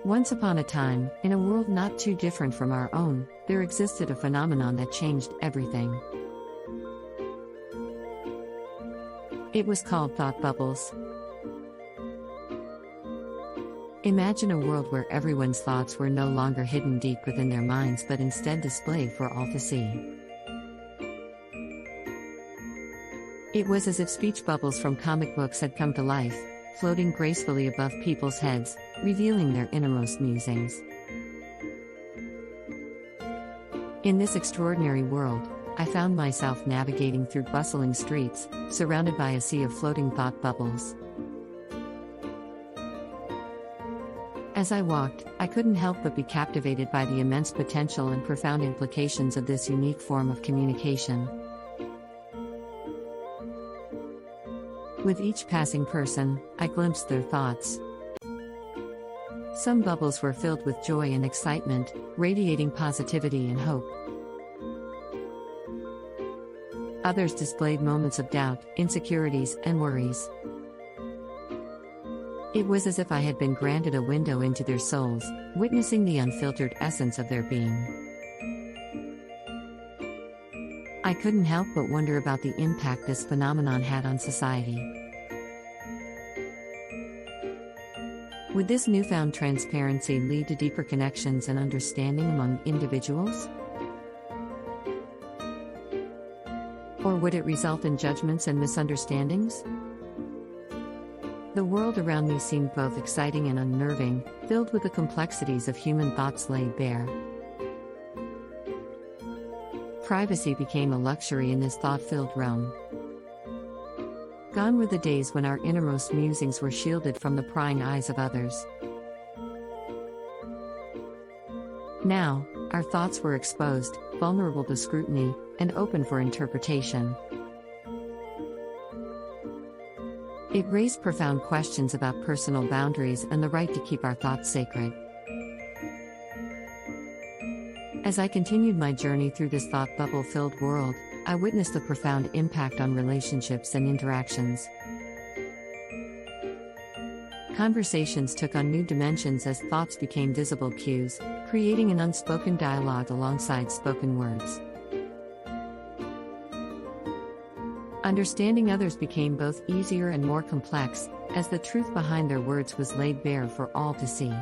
Once upon a time, in a world not too different from our own, there existed a phenomenon that changed everything. It was called thought bubbles. Imagine a world where everyone's thoughts were no longer hidden deep within their minds but instead displayed for all to see. It was as if speech bubbles from comic books had come to life, floating gracefully above people's heads, revealing their innermost musings. In this extraordinary world, I found myself navigating through bustling streets, surrounded by a sea of floating thought bubbles. As I walked, I couldn't help but be captivated by the immense potential and profound implications of this unique form of communication. With each passing person, I glimpsed their thoughts. Some bubbles were filled with joy and excitement, radiating positivity and hope. Others displayed moments of doubt, insecurities, and worries. It was as if I had been granted a window into their souls, witnessing the unfiltered essence of their being. I couldn't help but wonder about the impact this phenomenon had on society. Would this newfound transparency lead to deeper connections and understanding among individuals? Or would it result in judgments and misunderstandings? The world around me seemed both exciting and unnerving, filled with the complexities of human thoughts laid bare. Privacy became a luxury in this thought-filled realm. Gone were the days when our innermost musings were shielded from the prying eyes of others. Now, our thoughts were exposed, vulnerable to scrutiny, and open for interpretation. It raised profound questions about personal boundaries and the right to keep our thoughts sacred. As I continued my journey through this thought bubble-filled world, I witnessed the profound impact on relationships and interactions. Conversations took on new dimensions as thoughts became visible cues, creating an unspoken dialogue alongside spoken words. Understanding others became both easier and more complex, as the truth behind their words was laid bare for all to see.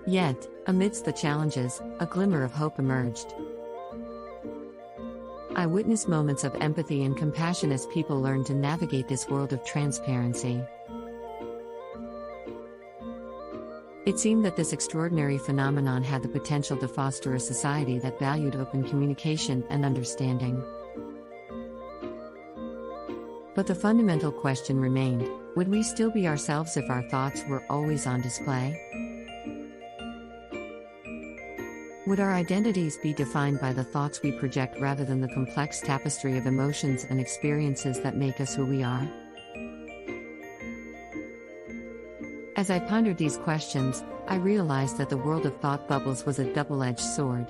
Yet, amidst the challenges, a glimmer of hope emerged. I witnessed moments of empathy and compassion as people learned to navigate this world of transparency. It seemed that this extraordinary phenomenon had the potential to foster a society that valued open communication and understanding. But the fundamental question remained: would we still be ourselves if our thoughts were always on display? Would our identities be defined by the thoughts we project rather than the complex tapestry of emotions and experiences that make us who we are? As I pondered these questions, I realized that the world of thought bubbles was a double-edged sword.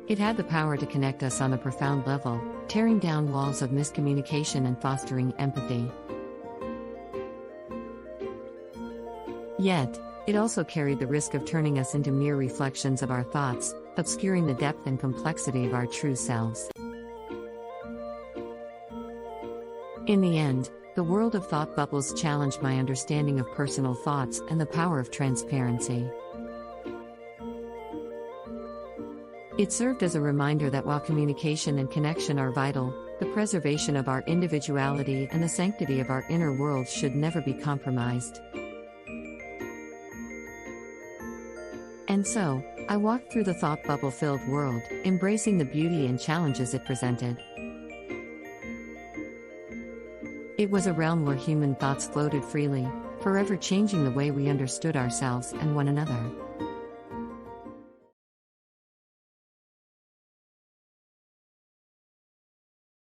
It had the power to connect us on a profound level, tearing down walls of miscommunication and fostering empathy. Yet, it also carried the risk of turning us into mere reflections of our thoughts, obscuring the depth and complexity of our true selves. In the end, the world of thought bubbles challenged my understanding of personal thoughts and the power of transparency. It served as a reminder that while communication and connection are vital, the preservation of our individuality and the sanctity of our inner world should never be compromised. And so, I walked through the thought bubble-filled world, embracing the beauty and challenges it presented. It was a realm where human thoughts floated freely, forever changing the way we understood ourselves and one another.